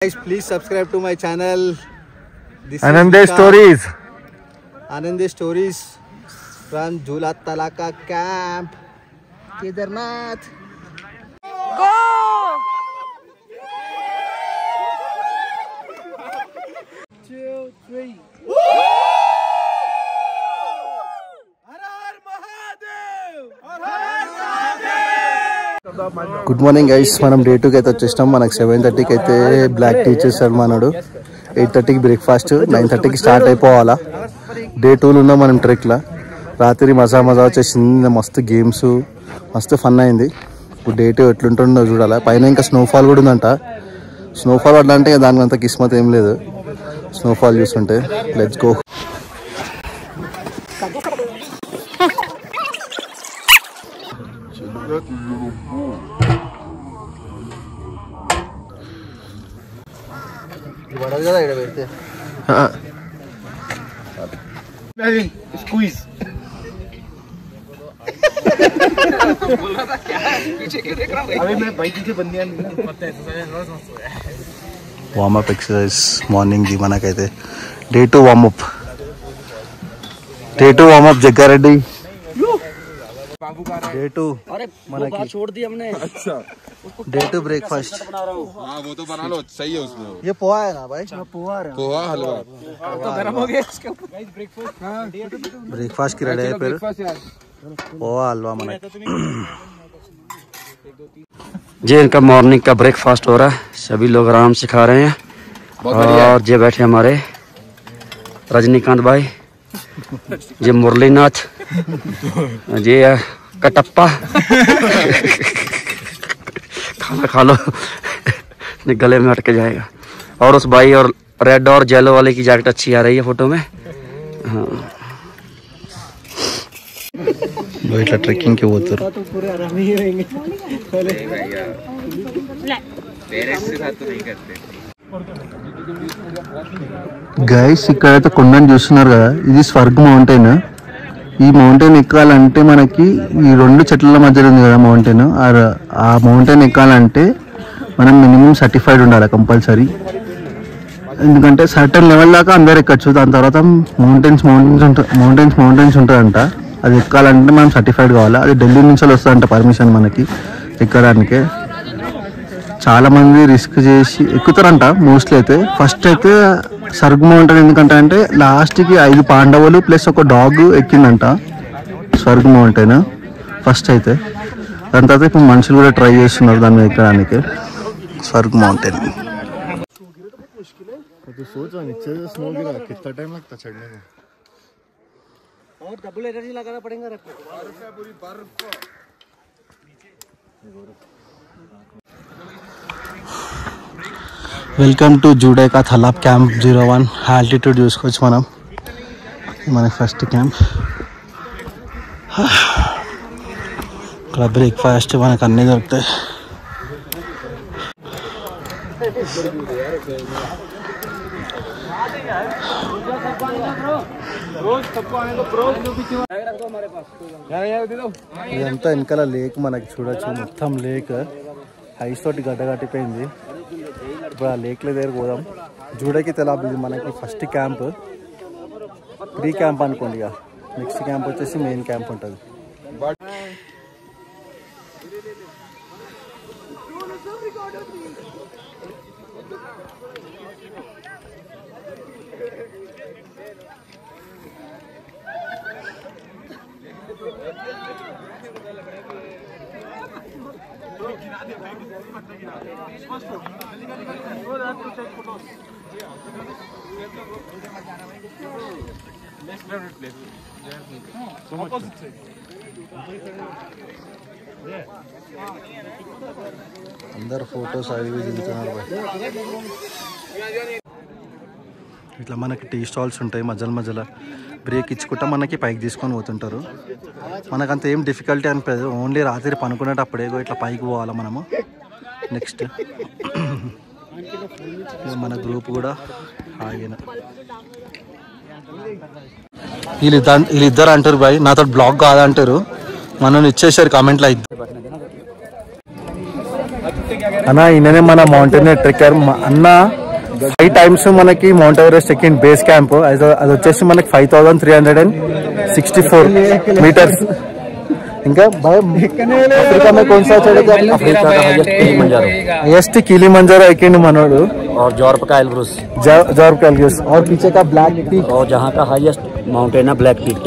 Guys, please subscribe to my channel. This Anande Stories. Anande Stories from Jhula Talaka Camp, Kedarnath. Go! 2, 3. Good morning guys, మనం day 2కి అయితే వచ్చేసినాం. మనకు 7:30కి అయితే black tea ఇచ్చేస్తాడు మనడు. 8:30కి breakfast, 9:30కి start అయిపోవాలా. Day 2లో ఉన్నాం మనం ట్రెక్లో. రాత్రి మజా వచ్చేసింది, మస్తు గేమ్స్, మస్తు ఫన్ అయింది. ఇప్పుడు డే 2 ఎట్లుంటుందో చూడాలా. పైన ఇంకా స్నోఫాల్ కూడా ఉందంట. స్నోఫాల్ అట్లా అంటే దానికి అంత కిస్మత్ ఏం లేదు. స్నోఫాల్ చూస్తుంటే లెట్స్ గో. పడదు కదా ఇక్కడ పెడితే. స్క్వీజ్ వార్మప్ ఎక్సర్సైజ్ మార్నింగ్ ది మనకైతే. Day 2 warmup. జగ్గారెడ్డి. डे 2 छोड़ दी हमने. अच्छा, डे 2 ब्रेकफास्ट. हाँ वो तो बना लो, सही है उसमें. ये पोहा है ना भाई? पोहा हलवा तो गरम हो गया इसके ऊपर. ब्रेकफास्ट की रेडी है फिर. पोहा हलवा मना जी. इनका मॉर्निंग का ब्रेकफास्ट हो रहा है. सभी लोग आराम से खा रहे हैं. और ये बैठे हमारे रजनीकांत भाई, जी मुरलीनाथ जी, कटप्पा. खाना खा लो, गले में अटक जाएगा. और उस भाई और रेड और येलो वाले की जैकेट अच्छी आ रही है फोटो में. हाँ इट्ला ट्रेकिंग के పోతారు. గైస్ ఇక్కడైతే కొండని చూస్తున్నారు కదా, ఇది స్వర్గ్ మౌంటైన్. ఈ మౌంటైన్ ఎక్కాలంటే మనకి ఈ 2 చెట్ల మధ్యలో ఉంది కదా మౌంటైన్, ఆ మౌంటైన్ ఎక్కాలంటే మనం మినిమం సర్టిఫైడ్ ఉండాలి కంపల్సరీ. ఎందుకంటే సర్టన్ లెవెల్ దాకా అందరు ఎక్కచ్చు. దాని తర్వాత మౌంటైన్స్ ఉంటుందంట. అది ఎక్కాలంటే మనం సర్టిఫైడ్ కావాలి. అది ఢిల్లీ నుంచి వస్తుందంట పర్మిషన్ మనకి ఎక్కడానికే. చాలా మంది రిస్క్ చేసి ఎక్కుతారంట మోస్ట్లీ. అయితే ఫస్ట్ అయితే స్వర్గ్ మౌంటైన్ ఎందుకంటే అంటే లాస్ట్కి 5 పాండవులు ప్లస్ ఒక డాగ్ ఎక్కిందంట స్వర్గ్ మౌంటైన్ ఫస్ట్ అయితే. దాని తర్వాత ఇప్పుడు మనుషులు కూడా ట్రై చేస్తున్నారు దాన్ని ఎక్కడానికి Swarg mountain. Welcome to Judeka Talab camp 01. Altitude చూసుకోవచ్చు మనం. మన ఫస్ట్ క్యాంప్. ఇక్కడ బ్రేక్ఫాస్ట్ మనకు అన్నీ దొరుకుతాయి. ఇదంతా వెనకాల లేక్ మనకి చూడొచ్చు. మొత్తం లేక్ ఐస్ తోటి గడ్డగట్టిపోయింది. ఇప్పుడు ఆ లేక్ల దగ్గర పోదాం. జూడేకా థలాబ్ ఇది మనకి ఫస్ట్ క్యాంప్, ప్రీ క్యాంప్ అనుకోండి. ఇక నెక్స్ట్ క్యాంప్ వచ్చేసి మెయిన్ క్యాంప్ ఉంటుంది. అందరు ఫొటోస్ అవి దిగుతున్నారు. ఇట్లా మనకి టీ స్టాల్స్ ఉంటాయి మధ్యలో బ్రేక్ ఇచ్చుకుంటా మనకి పైకి తీసుకొని పోతుంటారు. మనకంత ఏం డిఫికల్టీ అనిపించదు. ఓన్లీ రాత్రి పనుకునేటప్పుడే ఇట్లా పైకి పోవాలి మనము. నెక్స్ట్ మన గ్రూప్ కూడా ఆగిన. వీళ్ళిద్దరు అంటారు బాయ్ నాతో బ్లాగ్ కాదంటారు. మనల్ని ఇచ్చేసారు కామెంట్లో. అన్న ఈయననే మన మౌంటైనర్ ట్రెక్కర్ అన్న 5 times మనకి మౌంట్ ఎవరెస్ట్ ఎక్కింగ్ బేస్ క్యాంప్. అది వచ్చేసి మనకి 5364 మీటర్స్. ఇంకా अफ्रीका में कौन सा चढ़ेगा? अफ्रीका का हाईएस्ट किलिमंजारो एकेंड मनोडू और जॉर्प का एल्ब्रुस और पीछे का ब्लैक पीक और जहाँ का हाईएस्ट माउंटेन है black peak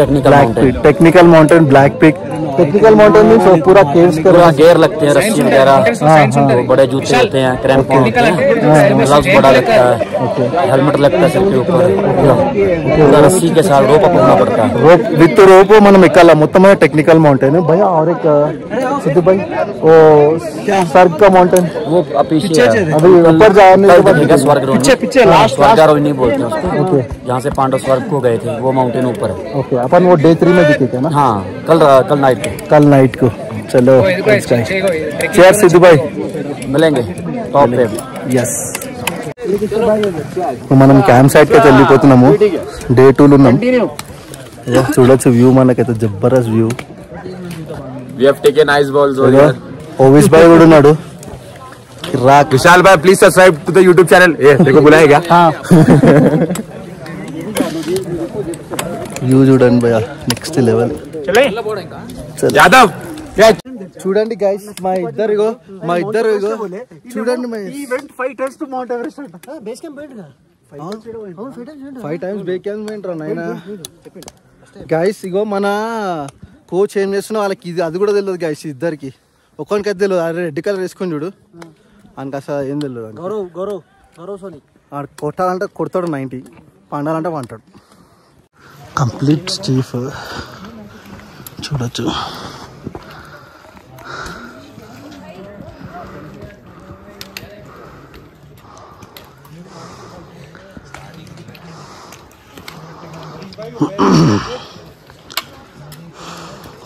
technical mountain black peak. Technical mountain में पूरा केव्स पूरा गेयर लगते हैं, रस्सी वगैरह, बड़े जूते होते हैं, क्रैम्पॉन होते हैं, ग्लव्स बड़ा लगता है, हेलमेट लगता है सिर के ऊपर, पूरा रस्सी के साथ रोप अपना पड़ता है. रोप विथ रोप మనం ఎక్కాలా మొత్తం टेक्निकल माउंटेन है भैया. और एक सिद्धू भाई वो स्वर्ग का माउंटेन वो पीछे अभी ऊपर जाने के बाद स्वर्ग पीछे स्वर्गारोही नहीं बोलते उसको, जहाँ से पांडव स्वर्ग को गए थे वो माउंटेन ऊपर है. ओके अपन वो डे 3 में दिखे थे ना? हाँ कल नाइट को. चलो चेयर सिद्धू भाई मिलेंगे टॉप पे. यस మనం క్యాంప్ సైట్ కి వెళ్ళిపోతున్నాము. డే 2 లో ఉన్నాం. చూడొచ్చు వ్యూ మనకైతే జబర్దస్త్ view. We have taken ice balls over here. Owais भाई కూడా ఉన్నాడు. विशाल भाई please subscribe to the YouTube channel. ए देखो बुलाया क्या? వ్యూ చూడండి భయ్యా నెక్స్ట్ లెవెల్. यादव చూడండి గైస్ మా ఇద్దరు చూడండి. He went 5 times to Mount Everest అంట. బేస్ క్యాంప్ బయటగా 5 times బేస్ క్యాంప్ ఏంట్రా నాయనా. గైస్ ఇగో మన కోచ్ ఏం చేస్తున్నా వాళ్ళకి అది కూడా తెలియదు గైస్. ఇద్దరికి ఒక్కొనికి అయితే తెలియదు. అరే రెడ్ కలర్ వేసుకొని చూడు ఆయనకి అసలు ఏం తెలియదు. గౌరవ్ సోని కొట్టాలంటే కొడతాడు 90, పండాలంటే పంటాడు. కంప్లీట్ చీఫ్ చూడొచ్చు.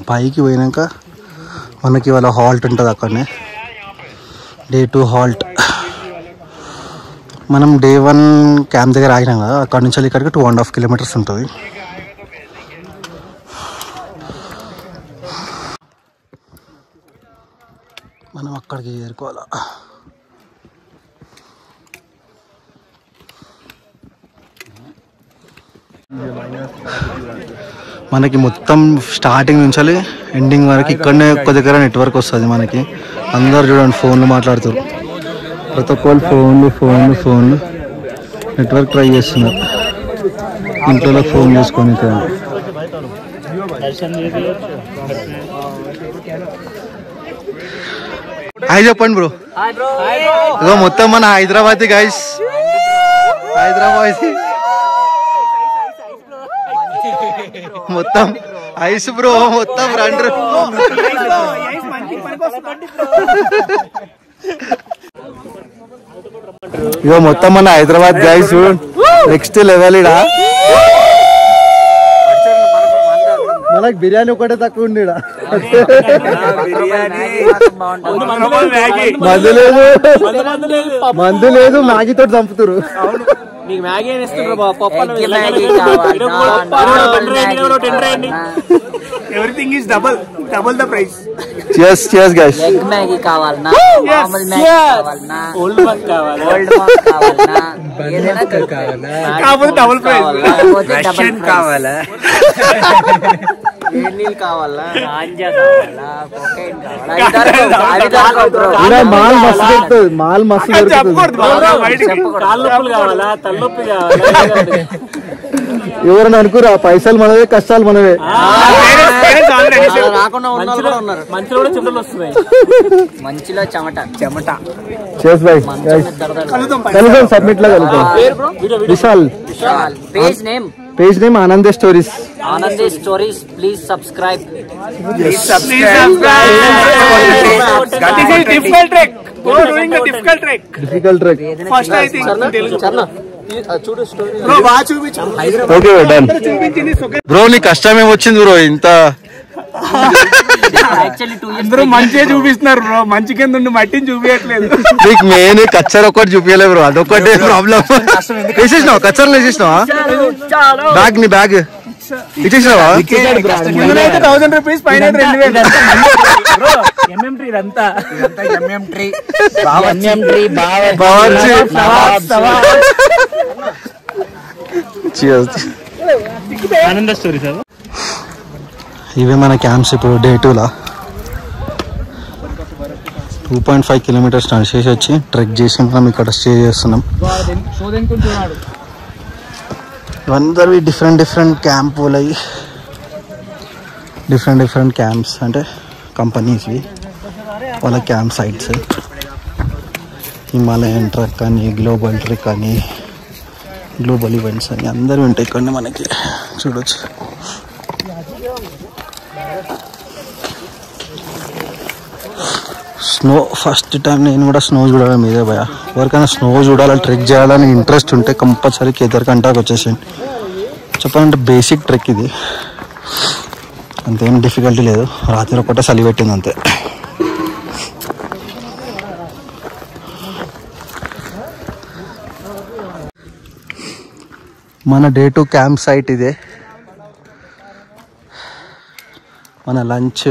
పైకి పోయినాక మనకి వాళ్ళ హాల్ట్ ఉంటుంది అక్కడనే. Day 2 halt. మనం డే 1 క్యాంప్ దగ్గర ఆగినాం కదా, అక్కడ నుంచి ఇక్కడికి 2.5 kilometers ఉంటుంది. మనం అక్కడికి చేరుకోవాలా. మనకి మొత్తం స్టార్టింగ్ నుంచి ఎండింగ్ వరకు ఇక్కడనే ఒక్క దగ్గర నెట్వర్క్ వస్తుంది మనకి. అందరు చూడండి ఫోన్లు మాట్లాడుతారు. ప్రతి ఒక్కళ్ళు ఫోన్లు నెట్వర్క్ ట్రై చేస్తున్నారు. ఇంట్లో ఫోన్ చేసుకొని హాయ్ చెప్పండి బ్రో. ఇగో మొత్తం మన హైదరాబాద్ గైస్. మొత్తం ఐస్ బ్రో. మొత్తం రండి. ఇగో మొత్తం మన హైదరాబాద్ గైస్ నెక్స్ట్ లెవెల్. ఇడా మనకి బిర్యానీ ఒకటే తక్కువ ఉంది. మందు లేదు మ్యాగీతో చంపుతారు. everything is double the price. Cheers guys. Egg Maggi కావాలనా, మామూలు మ్యాగీ కావాలనా, ఓల్డ్ మక్ కావాలనా, ఏదైనా కావాలనా, కావాలి డబుల్ ప్రైస్. రష్యన్ కావాలా, నీళ్ళు కావాలా, గాంజా కావాలా, కోకైన్ కావాలా, మాల్ మస్తు దొరుకుతుంది. మాల్ మస్తు దొరుకుతుంది. కాళ్ళొప్పులు కావాలా, తలనొప్పి కావాలా, ఎవరైనా అనుకురా పైసలు మనవే కష్టాలు మనవే. రాకుండా ఉన్నారు. మంచిలో కూడా చెమటలు వస్తున్నాయి. మంచిలో చెమట. చేస్ బై కలుద్దాం సబ్మిట్ లో కలుద్దాం. విశాల్. పేజ్ నేమ్ ఆనందే stories. Please subscribe. Difficult trek. First I think okay done bro. నీ కష్టం ఏమొచ్చింది బ్రో? ఇంత అందరూ మంచిగా చూపిస్తున్నారు బ్రో, మంచి కింద మట్టిని చూపించట్లేదు. నీకు మెయిన్ కచ్చర్ ఒకటి చూపించలే బ్రో, అదొకటే ప్రాబ్లం. వేసేసినావు కచ్చర్లు వేసేసినావా? బ్యాగ్ నీ బ్యాగ్ ఇచ్చేసావా? ₹1000 పైన 2000 ఆనంద స్టోరీ సార్. ఇవే మన క్యాంప్స్ ఇప్పుడు డే 2లా 2.5 కిలోమీటర్స్ నడిచేసి వచ్చి ట్రెక్ చేసి మనం ఇక్కడ స్టే చేస్తున్నాం. ఇవందరివి డిఫరెంట్ క్యాంపులు అయ్యి డిఫరెంట్ క్యాంప్స్ అంటే కంపెనీస్వి వాళ్ళ క్యాంప్ సైట్స్. హిమాలయన్ ట్రెక్ అని, గ్లోబల్ ట్రెక్ అని, గ్లోబల్ ఈవెంట్స్ అని అందరూ ఉంటాయి ఇక్కడ మనకి చూడొచ్చు. స్నో ఫస్ట్ టైం నేను కూడా స్నో చూడడం మీదే భయ. ఎవరికైనా స్నో చూడాలని ట్రెక్ చేయాలని ఇంట్రెస్ట్ ఉంటే కంపల్సరీ కేదార్కంఠకి వచ్చేసింది. చెప్పాలంటే బేసిక్ ట్రెక్ ఇది, అంతేం డిఫికల్టీ లేదు. రాత్రి ఒకటే చలి పెట్టింది అంతే. మన డే 2 క్యాంప్ సైట్ ఇదే. మన లంచ్,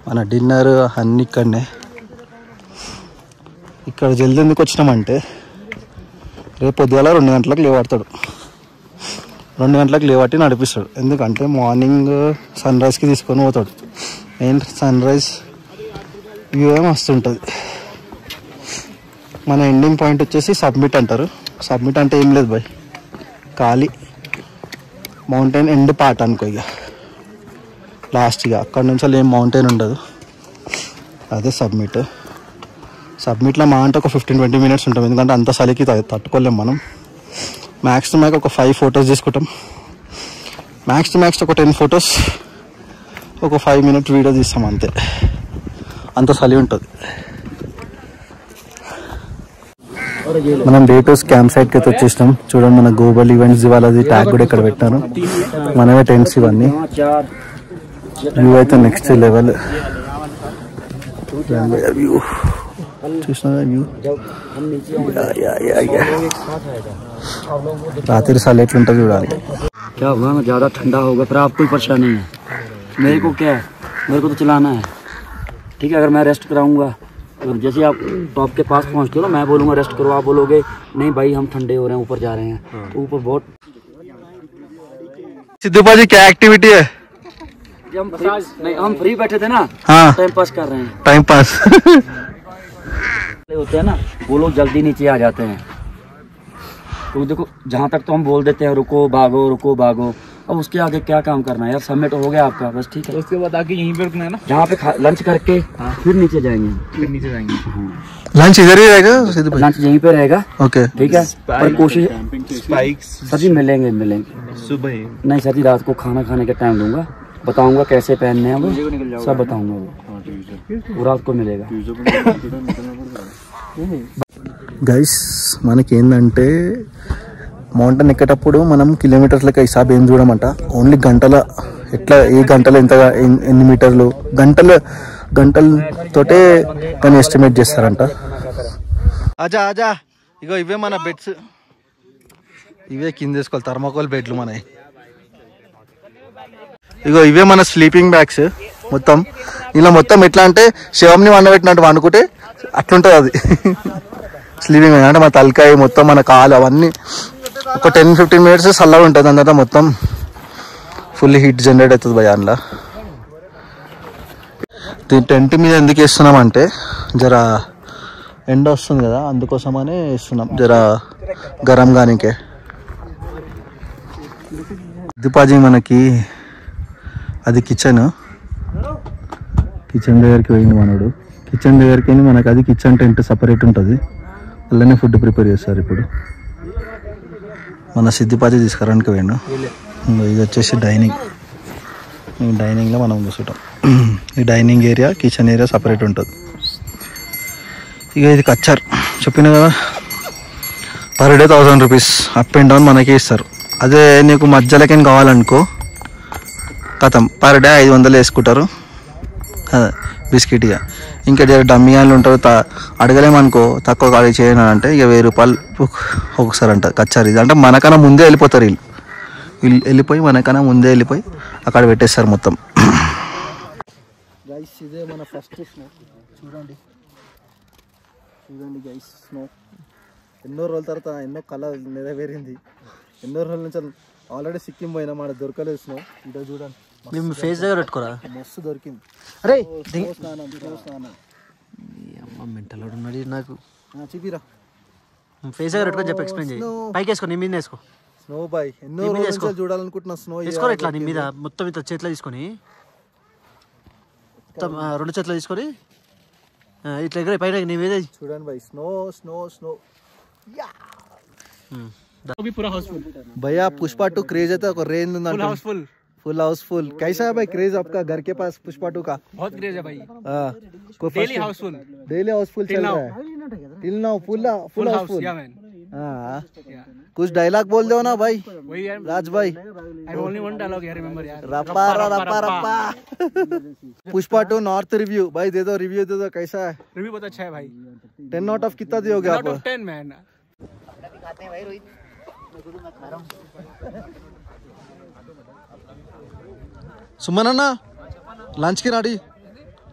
మన డిన్నర్ అన్నీ ఇక్కడనే. ఇక్కడ జల్దీ ఎందుకు వచ్చినామంటే రేపు పొద్దుగాల 2 గంటలకు లేవాడతాడు. 2 గంటలకు లేవట్టి నడిపిస్తాడు. ఎందుకంటే మార్నింగ్ సన్ రైజ్కి తీసుకొని పోతాడు. మెయిన్ సన్ రైజ్ వ్యూ ఏం వస్తుంటుంది. మన ఎండింగ్ పాయింట్ వచ్చేసి సబ్మిట్ అంటారు. సబ్మిట్ అంటే ఏం లేదు బాయ్, ఖాళీ మౌంటైన్ ఎండ్ పార్ట్ అనుకో. ఇక లాస్ట్గా అక్కడ నుంచి ఏం మౌంటైన్ ఉండదు, అదే సబ్మిట్. సబ్మిట్లో మా అంటే ఒక 15-20 మినిట్స్ ఉంటాం, ఎందుకంటే అంత చలికి తట్టుకోలేం మనం. మ్యాక్స్ టు మ్యాక్స్ ఒక 5 ఫొటోస్ తీసుకుంటాం. మ్యాక్స్ టు మ్యాక్స్ ఒక 10 ఫొటోస్, ఒక 5 మినిట్ వీడియో తీస్తాం అంతే. అంత చలి ఉంటుంది. మనం డే 2 క్యాంప్ సైట్కి అయితే వచ్చేసినాం. చూడండి మన గ్లోబల్ ఈవెంట్స్ వాళ్ళది ట్యాగ్ కూడా ఇక్కడ పెట్టాను. మనమే టెంట్స్ ఇవన్నీ. వ్యూ అయితే నెక్స్ట్ లెవెల్. వ్యూ చూసిన వ్యూ రాత్రి साल ఎట్లుంటుంది చూడాలి. क्या हुआ ना, ज़्यादा ठंडा होगा पर आपको कोई परेशानी है. मेरे को क्या है, मेरे को तो चलाना है. ठीक है, अगर मैं रेस्ट कराऊंगा, अगर जैसे आप टॉप के पास पहुंचते हो ना, मैं बोलूँगा रेस्ट करो, आप बोलोगे नहीं भाई हम ठंडे हो रहे हैं, ऊपर जा रहे हैं. तो ऊपर बहुत सिद्धू पाजी क्या एक्टिविटी है? हम फ्री बैठे थे ना, हाँ टाइम पास कर रहे हैं. टाइम पास होते हैं ना, वो लोग जल्दी नीचे आ जाते हैं. तो देखो जहाँ तक तो हम बोल देते हैं रुको भागो, अब उसके आगे क्या काम करना है यार. सबमिट हो गया आपका, बस ठीक है. उसके बाद आके यहीं पे रुकना है ना, जहाँ पे लंच करके फिर नीचे जाएंगे. लंच इधर ही रहेगा सिद्धू भाई? लंच यहीं पे रहेगा. ओके ठीक है, पर कोशिश सर जी मिलेंगे सुबह नहीं सर जी, रात को खाना खाने का टाइम दूंगा, बताऊंगा कैसे पहनने हैं वो सब बताऊंगा. वो रात को मिलेगा. గైస్ మనకి ఏంటంటే మౌంటైన్ ఎక్కేటప్పుడు మనం కిలోమీటర్స్ లెక్క హిసాబ్ ఏం చూడమంట. ఓన్లీ గంటల ఎట్లా ఏ గంటలు ఎంతగా ఎన్ని మీటర్లు గంటలతోటే కానీ ఎస్టిమేట్ చేస్తారంట. ఆజా ఇగో ఇవే మన బెడ్స్, ఇవే కింద వేసుకోవాలి థర్మాకోల్ బెడ్లు మనవి. ఇగో ఇవే మన స్లీపింగ్ బ్యాగ్స్. మొత్తం ఇలా మొత్తం ఎట్లా అంటే శివంని వండబెట్టినట్టు వండుకుంటే అట్లుంటుంది అది స్లీపింగ్. అంటే మన తలకాయ మొత్తం మన కాలు అవన్నీ ఒక 10-15 మినిట్స్ చల్లగా ఉంటుంది. అందులో మొత్తం ఫుల్ హీట్ జనరేట్ అవుతుంది భయ. అందులో టెంట్ మీద ఎందుకు వేస్తున్నామంటే జర ఎండ వస్తుంది కదా, అందుకోసమనే వేస్తున్నాం, జర గరం గానికే. దిపాజీ మనకి అది కిచెన్ దగ్గరికి పోయింది మనోడు. కిచెన్ దగ్గరికి వెళ్ళి మనకి అది కిచెన్ టెంట్ సపరేట్ ఉంటుంది, అలానే ఫుడ్ ప్రిపేర్ చేస్తారు. ఇప్పుడు మన సిద్ధిపాతి తీసుకురానికి పోయిండు. ఇది వచ్చేసి డైనింగ్. ఈ డైనింగ్లో మనం కూర్చుంటాం. ఈ dining area kitchen area separate ఉంటుంది. ఇక ఇది కచ్చర్ చెప్పిన కదా, per day 1000 rupees up and down మనకే ఇస్తారు. అదే నీకు మధ్యలోకి కావాలనుకో కథం పర్ డే 500 వేసుకుంటారు బిస్కెట్. ఇక ఇంకా డమ్మీ వాళ్ళు ఉంటారు, అడగలేమనుకో తక్కువ ఖాళీ చేయను అంటే ఇక 1000 రూపాయలు ఒకసారి అంటారు కచ్చారు. ఇది అంటే మనకన్నా ముందే వెళ్ళిపోతారు వీళ్ళు. వెళ్ళిపోయి మనకన్నా ముందే వెళ్ళిపోయి అక్కడ పెట్టేస్తారు మొత్తం. గైస్ ఇదే మన ఫస్ట్ స్నో. చూడండి గైస్ స్నో ఎన్నో రోజుల తర్వాత ఎన్నో కళ నెరవేరింది. ఎన్నో రోజుల నుంచి ఆల్రెడీ సిక్కిం పోయినా మన దొరకలేదు స్నో. ఇదో చూడండి మేము ఫేస్ దగ్గర పెట్టుకోరా, మస్తు దొరికింది. అరే స్నానం అమ్మ మెంటల్ ఉన్నాడు నాకు. చూపిరా ఫేస్ దగ్గర పెట్టుకొని చెప్పి ఎక్స్ప్లెయిన్ చేయి. పైకి వేసుకో, నీ మీద వేసుకో. స్నో బాయ్ ఎన్నో రోజుల నుంచి చూడాలనుకుంటున్నా స్నో. వేసుకో ఇట్లా నీ మీద మొత్తం ఇట్లా చేతిలో తీసుకొని, మొత్తం 2 చేతిలో తీసుకొని ఇట్లా ఎగరే పైన నీ మీద చూడండి బాయ్. స్నో స్నో స్నో अभी पूरा हाउसफुल भैया पुष्पा 2 क्रेज है तो रेंज फुल हाउसफुल कैसा है भाई क्रेज आपका घर के पास पुष्पा 2 का? बहुत क्रेज है भाई. डेली हाउसफुल चल रहा है टिल नाउ फुल हाउसफुल. हाँ कुछ डायलॉग बोल दो ना भाई. वही यार राज भाई आई ओनली वन डायलॉग यार रिमेंबर यार. रप्पा रप्पा रप्पा. पुष्पा 2 नॉर्थ रिव्यू भाई दे दो, रिव्यू दे दो. कैसा है? रिव्यू बहुत अच्छा है भाई. 10 आउट ऑफ कितना दोगे आप? 10 मैन. సుమన్ అన్న లంచ్కి రాడి,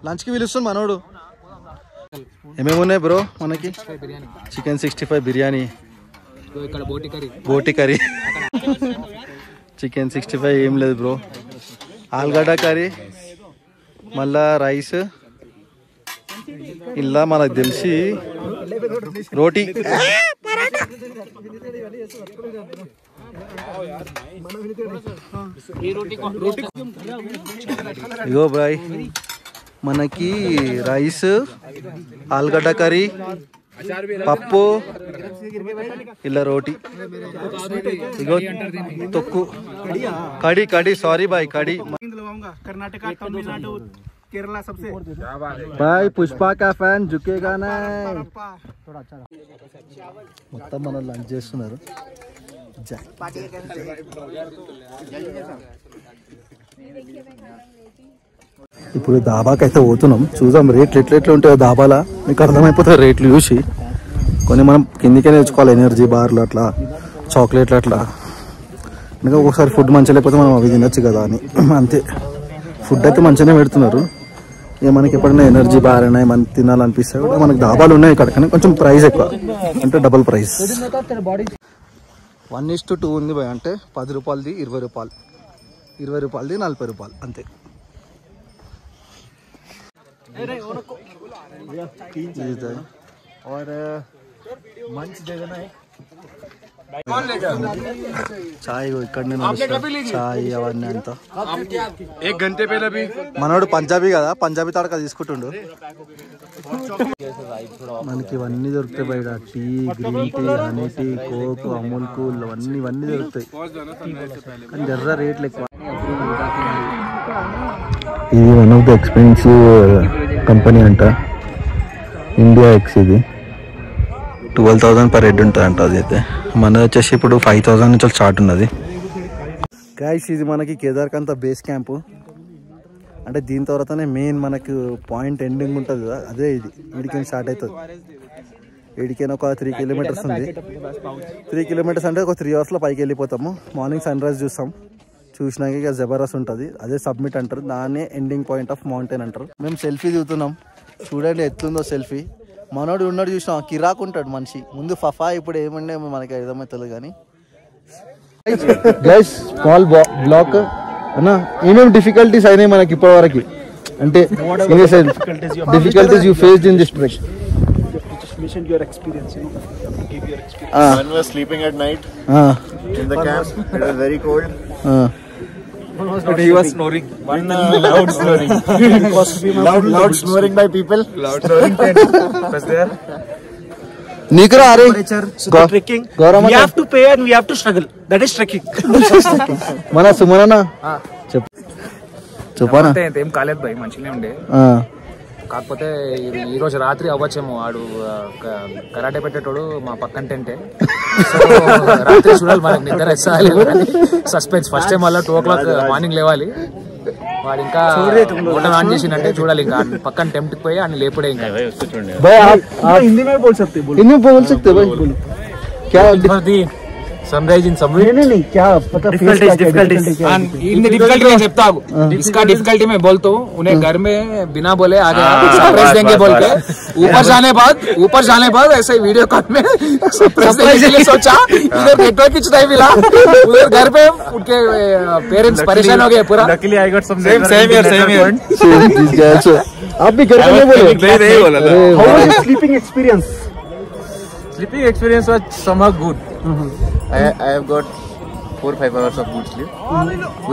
లంచ్కి పిలుస్తుంది మనోడు. ఏమేమి ఉన్నాయి బ్రో మనకి? చికెన్ 65 బిర్యానీ, బోటి కర్రీ, చికెన్ 65 ఏం లేదు బ్రో. ఆలుగడ్డ కర్రీ, మళ్ళా రైస్, ఇలా మనకు తెలిసి రోటీ. ఇగో బాయ్ మనకి రైస్, ఆలుగడ్డ కర్రీ, పప్పు, ఇలా రోటీ. ఇగో తొక్కు కడి కడి సారీ బాయ్ కడి. कर्नाटक, तमिलनाडु, केरला सबसे भाई पुष्पा का फैन झुकेगा ना. మొత్తం మనం లంచ్ చేస్తున్నారు. ఇప్పుడు దాబాకి అయితే పోతున్నాం. చూద్దాం రేట్లు ఎట్లెట్లు ఉంటాయో దాబాలా, మీకు అర్థమైపోతుంది రేట్లు చూసి. కొన్ని మనం కిందికే నేర్చుకోవాలి, ఎనర్జీ బార్లు అట్లా, చాక్లెట్లు అట్లా. ఇంకా ఒకసారి ఫుడ్ మంచిగా లేకపోతే మనం అవి తినచ్చు కదా అని అంతే. ఫుడ్ అయితే మంచిగానే పెడుతున్నారు. ఇక మనకి ఎప్పుడైనా ఎనర్జీ బార్ అయినా మనం తినాలనిపిస్తే కూడా మనకి దాబాలు ఉన్నాయి ఇక్కడ, కానీ కొంచెం ప్రైస్ ఎక్కువ, అంటే డబుల్ ప్రైస్. 1:2 ఉంది భయ్. అంటే 10 రూపాయలది 20 రూపాయలు, 20 రూపాయలది 40 రూపాయలు అంతే. చాయ్ ఇక్కడ చాయ్ అవన్నీ అంతా. మనోడు పంజాబీ కదా, పంజాబీ తడక తీసుకుంటుండు. మనకి ఇవన్నీ దొరుకుతాయి బయట. Tea, green tea, honey tea, coke, Amul cool ఇవన్నీ దొరుకుతాయి, కానీ జర్ర రేట్లు ఎక్కువ. ఇది one of the expensive company అంట, ఇండియా ఎక్స్. ఇది 12,000 పర్ హెడ్ ఉంటుంది అంట. అది అయితే మనది వచ్చేసి ఇప్పుడు 5,000 నుంచి స్టార్ట్ ఉన్నది. గైస్ ఇది మనకి కేదార్కంత బేస్ క్యాంపు. అంటే దీని తర్వాతనే మెయిన్ మనకు పాయింట్ ఎండింగ్ ఉంటుంది కదా, అదే ఇది. వీడికి స్టార్ట్ అవుతుంది. వీడికైనా ఒక 3 కిలోమీటర్స్ ఉంది. 3 కిలోమీటర్స్ అంటే ఒక 3 అవర్స్లో పైకి వెళ్ళిపోతాము. మార్నింగ్ సన్ రైజ్ చూస్తాం, చూసినాక ఇక జబర్దస్త్ ఉంటుంది. అదే సబ్మిట్ అంటారు, దాన్నే ఎండింగ్ పాయింట్ ఆఫ్ మౌంటైన్ అంటారు. మేము సెల్ఫీ దిగుతున్నాం, చూడండి ఎత్తుందో సెల్ఫీ. మనోడు ఉన్నాడు చూసినాం, కిరాక్ ఉంటాడు మనిషి. ముందు ఫఫా, ఇప్పుడు ఏమండే మనకి అర్థమవుతుంది. కానీ గైస్ స్మాల్ బ్లాక్ అన్నా, ఏమేమి డిఫికల్టీస్ అయినాయి మనకి ఇప్పటి వరకు? అంటే difficulties you faced in this trek. Your experience, you know, give your experience. When we were sleeping at night in the camp, it was very cold. But he was snoring. One loud snoring. loud snoring by people. Loud snoring was there. Nikra are So trekking. We have to pay and we have to struggle. That is trekking. Mana Sumanana. చెప్పనా ఏం కాలేదు భయ్, మంచిగానే ఉండే. కాకపోతే ఈ రోజు రాత్రి అవ్వచ్చేమో. వాడు కరాటే పెట్టేటోడు మా పక్కన టెంటే. రాత్రి చూడాలి, మనకి నిద్ర ఎస్సాలి. సస్పెన్స్. ఫస్ట్ టైం వల్ల 2 o'clock మార్నింగ్ లేవాలి. వాడు ఇంకా హోటల్ ఆన్ చేసిందంటే చూడాలి. ఇంకా పక్కన టెంప్ట్ పోయి అన్ని లేపుడే. ఇంకా हिंदी में बोल सकते भाई क्या सनराइज इन समिट नहीं क्या मतलब डिफिकल्टीज इन डिफिकल्टी मैं చెప్తా हूं इसका डिफिकल्टी मैं बोलता हूं उन्हें घर में बिना बोले आ गया सरप्राइज देंगे बोल के ऊपर जाने बाद ऐसे वीडियो कॉल में सरप्राइज देने के लिए सोचा इधर नेटवर्क कुछ नहीं मिला उधर घर पे उनके पेरेंट्स परेशान हो गए पूरा Luckily, I got some same here. आप भी घर पे नहीं बोले? नहीं बोला था. How was your sleeping experience? Sleeping experience was somehow good. I have got 4-5 hours of good sleep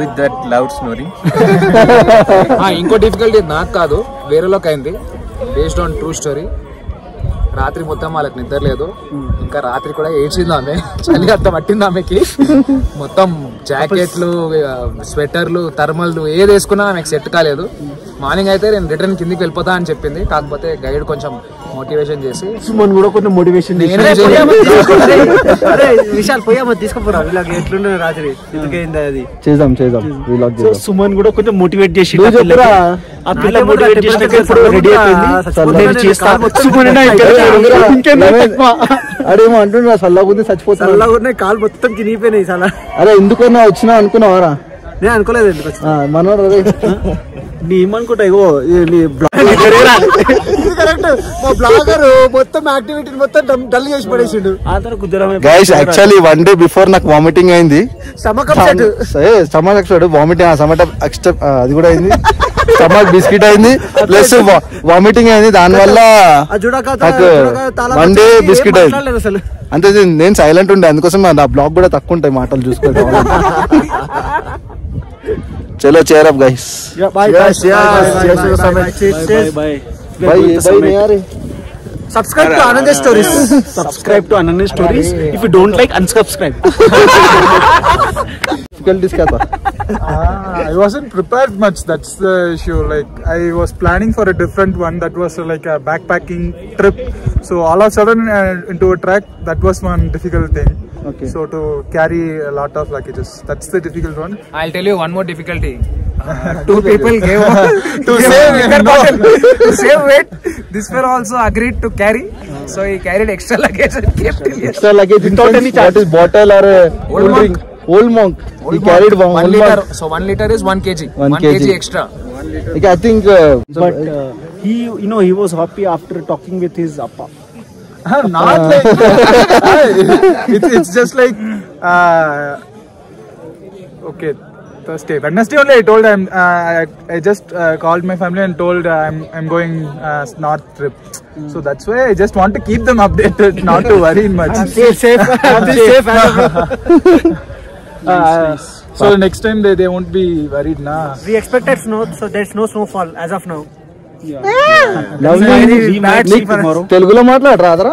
with that loud snoring. ఇంకో డిఫికల్టీ నాకు కాదు వేరేలోకి అయింది బేస్డ్ ఆన్ ట్రూ స్టోరీ రాత్రి మొత్తం వాళ్ళకి నిద్ర లేదు ఇంకా రాత్రి కూడా ఏడ్చింది ఆమె చలి అంత పట్టింది ఆమెకి మొత్తం జాకెట్లు స్వెటర్లు థర్మల్లు ఏది వేసుకున్నా ఆమెకు సెట్ కాలేదు మార్నింగ్ అయితే నేను రిటర్న్ కిందికి వెళ్ళిపోతా అని చెప్పింది కాకపోతే గైడ్ కొంచెం మోటివేషన్ చేసి సుమన్ కూడా కొంచెం మోటివేషన్ విశాల్ పోయామా తీసుకుపోరా ఇలాగ ఎట్లుండే రాత్రి ఎందుకైంది అది చేద్దాం వీలాగ్ చేద్దాం. సుమన్ కూడా కొంచెం మోటివేట్ చేసి ఆ పిల్ల మోటివేట్ చేసినాక రెడీ అడేమో అంటున్నా చల్లగుంది చచ్చిపోతున్నా కాలు మొత్తం తినిగిపోయినాయి చాలా. అరే ఎందుకన్నా వచ్చినా అనుకున్నావారా? నేను అనుకోలేదు ఎందుకు మనోడు నీ ఏమనుకుంటా ఇగో బ్లాగర్ మొత్తం యాక్టివిటీ మొత్తం డల్ చేసి పడేసిండు. గైస్ యాక్చువల్లీ 1 day బిఫోర్ నాకు వామిటింగ్ అయింది. స్టమక్ వామిటింగ్ అది కూడా అయింది. స్టమక్ బిస్కెట్ అయింది ప్లస్ వామిటింగ్ అయింది. దానివల్ల నాకు 1 day బిస్కెట్ అయింది. అంతే నేను సైలెంట్ ఉండే అందుకోసం నా బ్లాగ్ కూడా తక్కువ ఉంటాయి మాటలు చూసుకోవాలి. चलो cheer up guys. Bye. Subscribe to Anand Stories. If you don't like, unsubscribe. Difficulties क्या था? I wasn't prepared much. That's the issue. Like I was planning for a different one. That was like a backpacking trip. So all of a sudden into a track, that was one difficult thing. Okay. So to carry a lot of luggages, that's the difficult one. I'll tell you one more difficulty. Two people gave To save weight. This fellow also agreed to carry. So he carried extra luggage and kept it. Extra luggage without any charge. What is bottle or Old monk. Old monk. He carried 1 liter. So 1 liter is 1 kg. 1 kg extra. Okay, I think. But he was happy after talking with his appa. Not like it's just like okay. Thursday, Wednesday only I told him I just called my family and told I'm going north trip. So that's why I just want to keep them updated, not to worry much. Safe. So next time they won't be worried, na. We expected snow, so there's no snowfall as of now. తెలుగులో మాట్లాడరా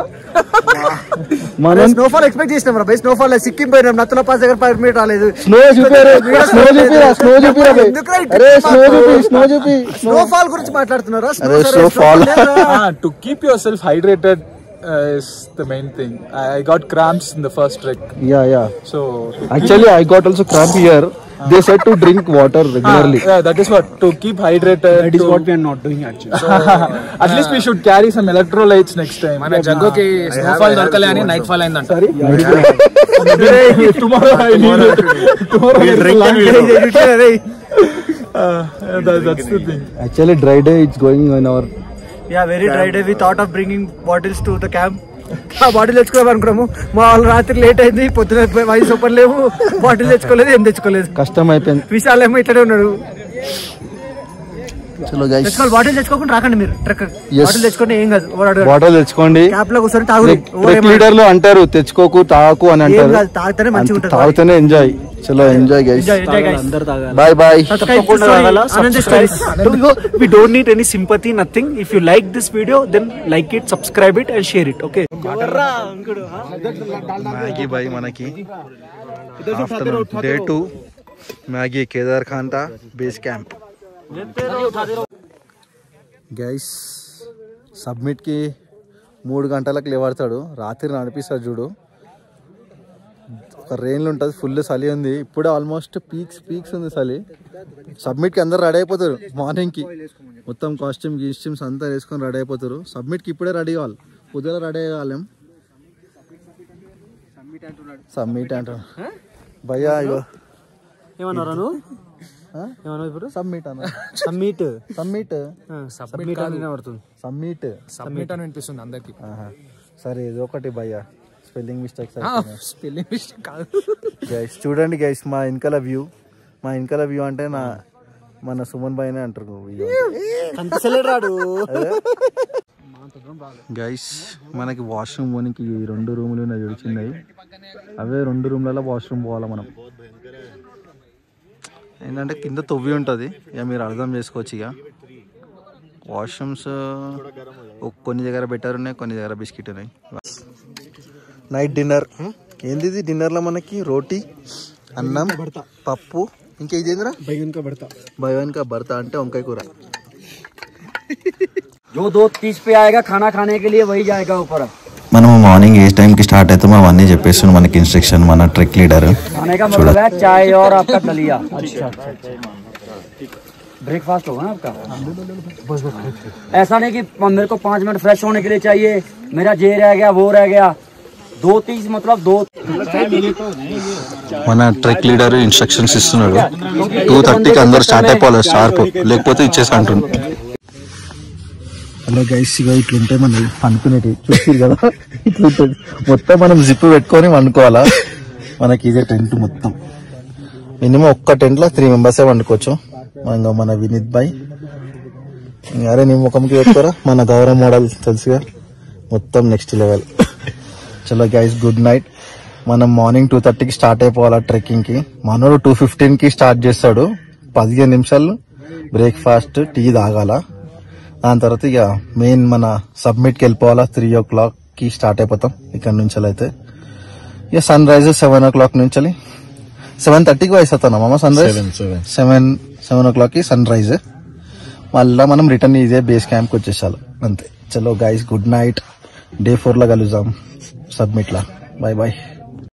మనం snowfall expect చేసినాం రా. Snowfall Sikkim పోయినాం, నత్తల pass దగ్గర permit రాలేదు. Snowfall గురించి మాట్లాడుతున్నారా? To keep yourself hydrated is the main thing. I got cramps in the first trek. Yeah. So actually I got also cramp here. They said to drink water regularly. Yeah, that is what, to keep hydrated. That is what we are not doing actually. So, at least we should carry some electrolytes next time. మన జగ్గుకి snowfall దొరకలే అని night fall అయిందంట. Tomorrow I need it. Tomorrow that's the thing. Actually dry day it's going on our very dry day. We thought of bringing bottles to the camp. Bottle తెచ్చుకోవాలి అనుకున్నాము. మా వాళ్ళు రాత్రి late అయింది, పొద్దున వయసు సూపర్ లేవు, బాటిల్ తెచ్చుకోలేదు, ఏం తెచ్చుకోలేదు. కష్టం అయిపోయింది. విశాల్ ఏమో ఇట్లనే ఉన్నాడు. బాటిల్ తెచ్చుకోకుండా రాకండి మీరు. బాటిల్ తెచ్చుకోండి, ఏం కాదు. బాటిల్ తెచ్చుకోండి. క్యాప్ లో కూర్చొని తాగు. లీడర్లు అంటారు తెచ్చుకోకు తాగు అని అంటారు. తాగితేనే మంచిగా ఉంటుంది. తాగితేనే ఎంజాయ్. చలో enjoy guys. Bye. We don't need any sympathy, nothing. If you like this video, then like it, subscribe it and share it. Okay. Maggi boy మనకి day 2 Maggi Kedar Kantha base camp. Guys సబ్మిట్కి 3 గంటలకు లేవడతాడు. రాత్రి నడిపిస్తాడు చూడు. ఒక రెయిన్లు ఉంటుంది, full చలి ఉంది. ఇప్పుడే ఆల్మోస్ట్ పీక్స్ ఉంది చలి. సబ్మిట్కి అందరు రెడీ అయిపోతారు. మార్నింగ్కి మొత్తం కాస్ట్యూమ్స్ అంతా వేసుకొని రెడీ అయిపోతారు. సబ్మిట్కి ఇప్పుడే రెడీ కావాలి, పొద్దున రెడీ కాలేం. సబ్మిట్ అంటారు భయ్యా. ఇగో ఏమన్నారా నువ్వు? ఏమన్నా ఇప్పుడు సబ్మిట్ అన్న. సబ్మిట్ సబ్మిట్ సబ్మిట్ అని పడుతుంది. సబ్మిట్ సబ్మిట్ అని వినిపిస్తుంది అందరికి. సరే ఇది ఒకటి భయ్యా స్పెల్లింగ్ మిస్టేక్స్. స్పెల్లింగ్ మిస్టేక్ కాదు గైస్. చూడండి గైస్ మా వెనకాల వ్యూ అంటే మన సుమన్ భాయ్నే అంటారు. గైస్ మనకి వాష్రూమ్ పోనీకి 2 రూములు చిన్నవి. అవే 2 రూమ్లలో వాష్రూమ్ పోవాలా మనం. ఏంటంటే కింద తొవ్వి ఉంటుంది, ఇక మీరు అర్థం చేసుకోవచ్చు. ఇక వాష్రూమ్స్ కొన్ని దగ్గర బెటర్ ఉన్నాయి, కొన్ని దగ్గర బిస్కెట్ ఉన్నాయి. నైట్ డిన్నర్ ఏంది ఇది? డిన్నర్లో మనకి రోటీ, అన్నం, పప్పు, ఇంకా ఇదేంద్రా బైగన్ కా భర్తా అంటే వంకాయ కూర. जो 2:30 पे आएगा खाना खाने के लिए वही जाएगा ऊपर. మనం మార్నింగ్ ఏ టైంకి స్టార్ట్ అవుతామో అవన్నీ చెప్పేస్తున్నాం మనకి ఇన్స్ట్రక్షన్ మన ట్రెక్ లీడర్. खाने का मतलब है चाय और आपका दलिया. अच्छा ब्रेकफास्ट होगा ना आपका. ऐसा नहीं कि मेरे को 5 मिनट फ्रेश होने के लिए चाहिए, मेरा ये रह गया वो रह गया. 2:30 मतलब 2. మన ట్రెక్ లీడర్ ఇన్స్ట్రక్షన్స్ ఇస్తున్నాడు. 2:30కి అందరూ స్టార్ట్ అయిపోవాలి షార్ప్, లేకపోతే ఇచ్చేసి అంటుంది. హలో గైస్, ఇక ఇట్లుంటే మనం అనుకునేది చూసి కదా, ఇట్లుంటుంది మొత్తం. మనం జిప్ పెట్టుకొని వండుకోవాలా. మనకి ఇదే టెంట్ మొత్తం. మినిమం ఒక్క టెంట్లో 3 మెంబర్సే వండుకోవచ్చు. మన వినీత్ భాయ్, అరే నీ ముఖంకి పెట్టుకోరా, మన గౌరవ మోడల్ తెలుసుగా, మొత్తం నెక్స్ట్ లెవెల్. చలో గైస్ గుడ్ నైట్. మనం మార్నింగ్ 2:30కి స్టార్ట్ అయిపోవాలా ట్రెక్కింగ్ కి. మనోడు 2:15కి స్టార్ట్ చేస్తాడు. 15 నిమిషాలు బ్రేక్ఫాస్ట్, టీ తాగాల. దాని తర్వాత ఇక మెయిన్ మన సబ్మిట్కి వెళ్ళిపోవాలా. 3 o'clockకి స్టార్ట్ అయిపోతాం ఇక్కడ నుంచి. అయితే ఇక సన్ రైజ్ 7 o'clock నుంచి 7:30కి వయసుతాను మామ. సన్ రైజ్ 7 o'clockకి సన్ రైజ్. మళ్ళీ మనం రిటర్న్ ఇదే బేస్ క్యాంప్కి వచ్చేసాలి అంతే. చలో గైస్ గుడ్ నైట్. Day 4 కలుద్దాం సబ్మిట్లా. Bye bye.